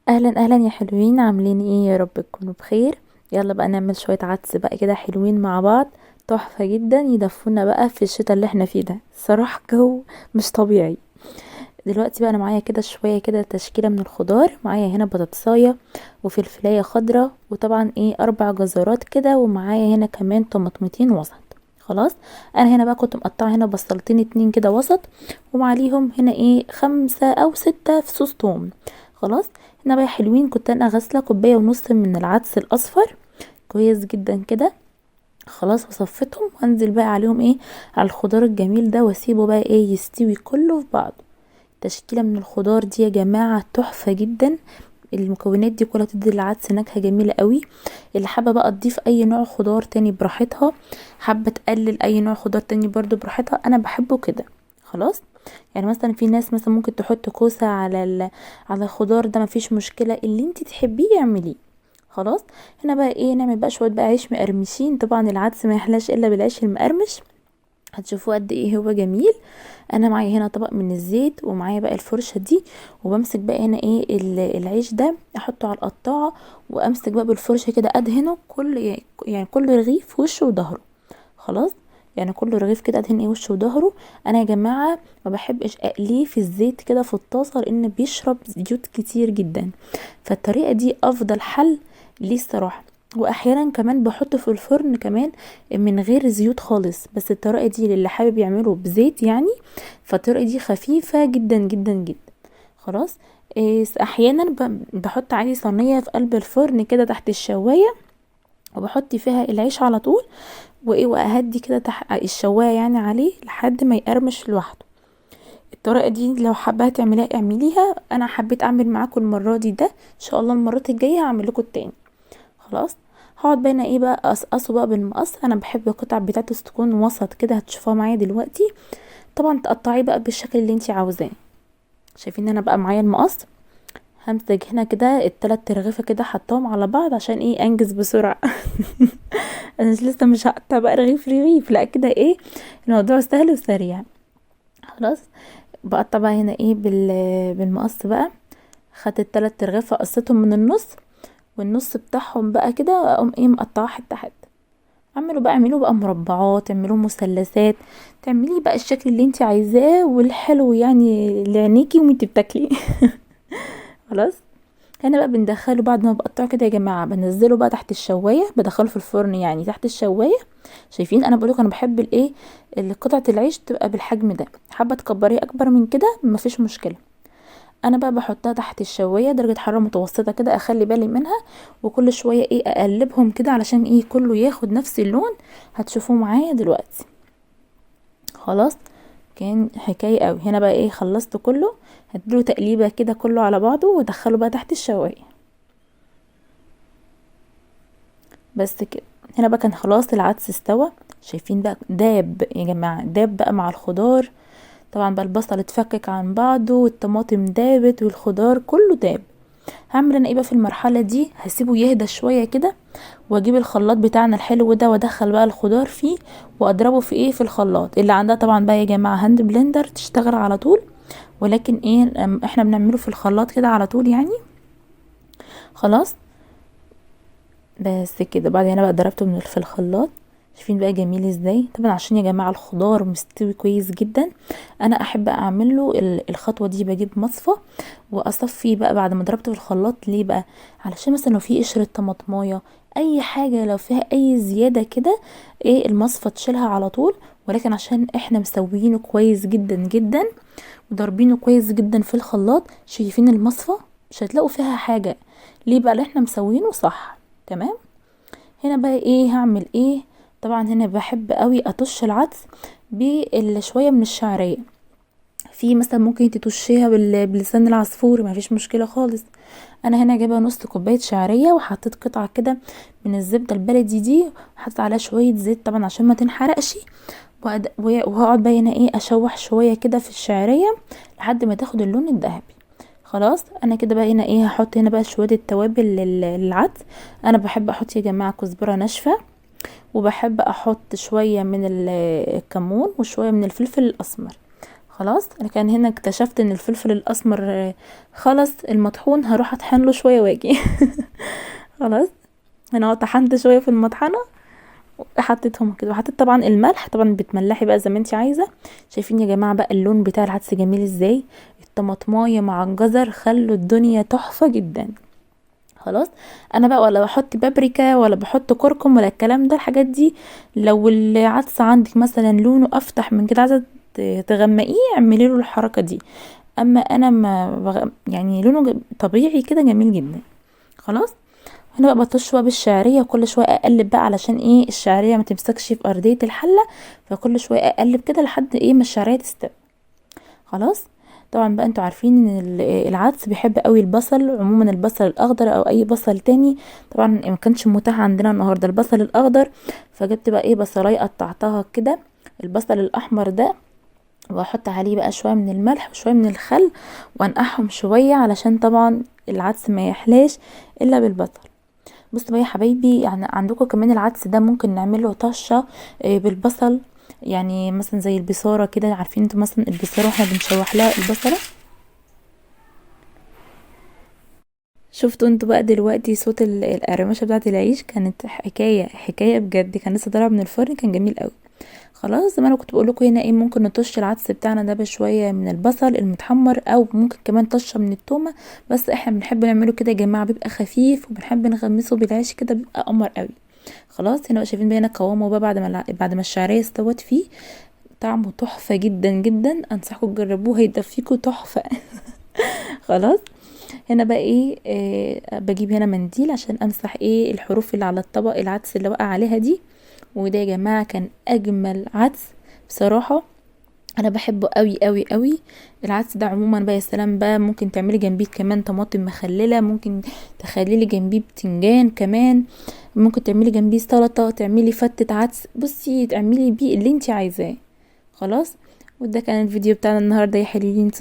اهلا اهلا يا حلوين، عاملين ايه؟ يا رب تكونوا بخير. يلا بقى نعمل شويه عدس بقى كده حلوين مع بعض. تحفه جدا، يدفونا بقى في الشتاء اللي احنا فيه ده. صراحه جو مش طبيعي. دلوقتي بقى انا معايا كده شويه كده تشكيله من الخضار. معايا هنا بطاطسايه وفلفلايه خضراء، وطبعا ايه 4 جزرات كده، ومعايا هنا كمان طماطمتين وسط. خلاص. انا هنا بقى كنت مقطعه هنا بصلتين 2 كده وسط، ومعليهم هنا ايه 5 أو 6 فصوص توم. خلاص. هنا بقى حلوين، كنت انا غاسله كوبايه ونص من العدس الاصفر كويس جدا كده. خلاص، وصفتهم وانزل بقى عليهم ايه، على الخضار الجميل ده، واسيبه بقى ايه يستوي كله في بعض. تشكيله من الخضار دي يا جماعه تحفه جدا. المكونات دي كلها تدي العدس نكهه جميله قوي. اللي حابه بقى تضيف اي نوع خضار تاني براحتها، حابه تقلل اي نوع خضار تاني برضو براحتها، انا بحبه كده. خلاص. يعني مثلا في ناس مثلا ممكن تحط كوسه على الخضار ده، مفيش مشكله، اللي انت تحبيه اعمليه. خلاص. هنا بقى ايه، نعمل بقى شويه بقى عيش مقرمشين. طبعا العدس ما يحلاش الا بالعيش المقرمش. هتشوفوه قد ايه هو جميل. انا معايا هنا طبق من الزيت، ومعايا بقى الفرشه دي، وبمسك بقى هنا ايه العيش ده احطه على القطاعه، وامسك بقى بالفرشه كده ادهنه يعني كل رغيف وشه وظهره. خلاص. يعني كل رغيف كده ادهن ايه وشه وظهره. انا يا جماعه ما بحبش اقليه في الزيت كده في الطاسه، لان بيشرب زيوت كتير جدا. فالطريقه دي افضل حل ليه الصراحه. واحيانا كمان بحطه في الفرن كمان من غير زيوت خالص، بس الطريقه دي للي حابب يعمله بزيت يعني. فالطريقه دي خفيفه جدا جدا جدا. خلاص. احيانا بحط عادي صينيه في قلب الفرن كده تحت الشوايه، وبحط فيها العيش على طول، وايه واهدي كده تحت الشوايه يعني عليه لحد ما يقرمش لوحده. الطريقه دي لو حابه تعمليها اعمليها، انا حبيت اعمل معاكم المره دي ده، ان شاء الله المرات الجايه هعمل لكم التاني. خلاص. هقعد بقى انا ايه بقى اقصقصه بقى بالمقص. انا بحب القطع بتاعته تكون وسط كده، هتشوفوها معايا دلوقتي. طبعا تقطعيه بقى بالشكل اللي انتي عاوزاه. شايفين انا بقى معايا المقص. همسك هنا كده التلات رغيفه كده حطاهم على بعض عشان ايه انجز بسرعه. انا لسه مش هقطع بقى رغيف رغيف، لا كده ايه، الموضوع سهل وسريع. خلاص. بقطع بقى هنا ايه بالمقص بقى. خدت التلات رغيفه قصيتهم من النص، والنص بتاعهم بقى كده اقوم ايه مقطعه حته حته. اعملوا بقى مربعات، اعملوا مثلثات، تعملي بقى الشكل اللي انت عايزاه والحلو يعني لعينيكي وانت بتاكلي. خلاص. هنا بقى بندخله بعد ما بقطعه كده يا جماعه، بنزله بقى تحت الشوايه، بدخله في الفرن يعني تحت الشوايه. شايفين انا بقولك انا بحب الايه، قطعه العيش تبقى بالحجم ده. حابه تكبريه اكبر من كده مفيش مشكله. انا بقى بحطها تحت الشوايه درجه حراره متوسطه كده، اخلي بالي منها. وكل شويه ايه اقلبهم كده علشان ايه كله ياخد نفس اللون. هتشوفوه معايا دلوقتي. خلاص. كان حكايه قوي. هنا بقى ايه خلصت كله. هديله تقليبه كده كله على بعضه، وادخله بقى تحت الشوايه. بس كده. هنا بقى كان خلاص العدس استوى. شايفين بقى داب يا جماعه، داب بقى مع الخضار. طبعا بقى البصل اتفكك عن بعضه، والطماطم دابت، والخضار كله داب. هعمل انا ايه بقى في المرحله دي، هسيبه يهدى شويه كده، واجيب الخلاط بتاعنا الحلو ده، وادخل بقى الخضار فيه، واضربه في ايه في الخلاط. اللي عندها طبعا بقى يا جماعه هاند بلندر تشتغل على طول، ولكن ايه احنا بنعمله في الخلاط كده على طول يعني. خلاص. بس كده بعد هنا بقى ضربته في الخلاط. شايفين بقى جميل ازاي؟ طبعا عشان يا جماعه الخضار مستوي كويس جدا، انا احب اعمل له الخطوه دي. بجيب مصفى واصفيه بقى بعد ما ضربته في الخلاط. ليه بقى؟ علشان مثلا لو في قشره طماطمايه، اي حاجه لو فيها اي زياده كده، ايه المصفى تشيلها على طول. ولكن عشان احنا مسويينه كويس جدا جدا، وضاربينه كويس جدا في الخلاط، شايفين المصفى مش هتلاقوا فيها حاجه. ليه بقى؟ لأن احنا مسوينه صح. تمام. هنا بقى ايه هعمل ايه. طبعا هنا بحب قوي اطش العدس بشويه من الشعريه. في مثلا ممكن تطشيها بلسان العصفور، ما فيش مشكله خالص. انا هنا جايبه نص كوبايه شعريه، وحطيت قطعه كده من الزبده البلدي دي، وحطيت عليها شويه زيت طبعا عشان ما تنحرقش. وهقعد بقى هنا ايه اشوح شويه كده في الشعريه لحد ما تاخد اللون الذهبي. خلاص. انا كده بقى هنا ايه هحط هنا بقى شويه التوابل للعدس. انا بحب احط يا جماعه كزبره ناشفه، وبحب احط شويه من الكمون، وشويه من الفلفل الاسمر. خلاص انا كان هنا اكتشفت ان الفلفل الاسمر خلص المطحون، هروح اطحن له شويه واجي. خلاص انا طحنت شويه في المطحنه، حطيتهم كده، وحطيت طبعا الملح، طبعا بتملحي بقى زي ما انت عايزه. شايفين يا جماعه بقى اللون بتاع العدس جميل ازاي؟ الطماطمايه مع الجزر خلوا الدنيا تحفه جدا. خلاص انا بقى ولا بحط بابريكا ولا بحط كركم ولا الكلام ده، الحاجات دي لو العدس عندك مثلا لونه افتح من كده، عايزه تغمقيه اعملي له الحركه دي. اما انا ما يعني لونه طبيعي كده جميل جدا. خلاص هنا بقى بطش بقى بالشعريه، كل شويه اقلب بقى علشان ايه الشعريه ما تمسكش في ارضيه الحله، فكل شويه اقلب كده لحد ايه ما الشعريه تستوي. خلاص طبعا بقى انتوا عارفين ان العدس بيحب قوي البصل، عموما البصل الاخضر او اي بصل تاني، طبعا ما كانش متاح عندنا النهارده البصل الاخضر، فجبت بقى ايه بصلايه قطعتها كده. البصل الاحمر ده واحط عليه بقى شويه من الملح وشويه من الخل وانقعهم شويه علشان طبعا العدس ما يحلاش الا بالبصل. بصوا بقى يا حبايبي، يعني عندكم كمان العدس ده ممكن نعمله طشه بالبصل، يعني مثلا زي البصاره كده، عارفين انتوا مثلا البصاره واحنا بنشوح لها البصله. شفتوا انتوا بقى دلوقتي صوت القرمشه بتاعه العيش؟ كانت حكايه بجد، كان لسه طالع من الفرن، كان جميل قوي. خلاص زي ما انا كنت بقول لكم هنا ايه، ممكن نطش العدس بتاعنا ده بشويه من البصل المتحمر، او ممكن كمان طشه من التومه، بس احنا بنحب نعمله كده يا جماعه، بيبقى خفيف وبنحب نغمسه بالعيش كده، بيبقى قمر قوي. خلاص هنا بقى شايفين بقى هنا قوامه بقى بعد ما الشعريه استوت فيه، طعمه تحفه جدا جدا، انصحكم تجربوه هيدفيكوا تحفه. خلاص هنا بقى ايه بجيب هنا منديل عشان امسح ايه الحروف اللي على الطبق العدس اللي وقع عليها دي. وده يا جماعه كان اجمل عدس بصراحه، انا بحبه قوي قوي قوي. العدس ده عموما بقى يا سلام بقى، ممكن تعملي جنبيه كمان طماطم مخلله، ممكن تخليلي جنبيه بتنجان كمان، ممكن تعملي جنبيه سلطه، تعملي فتة عدس، بصي تعملي بيه اللي انت عايزاه. خلاص وده كان الفيديو بتاعنا النهارده يا حلوين.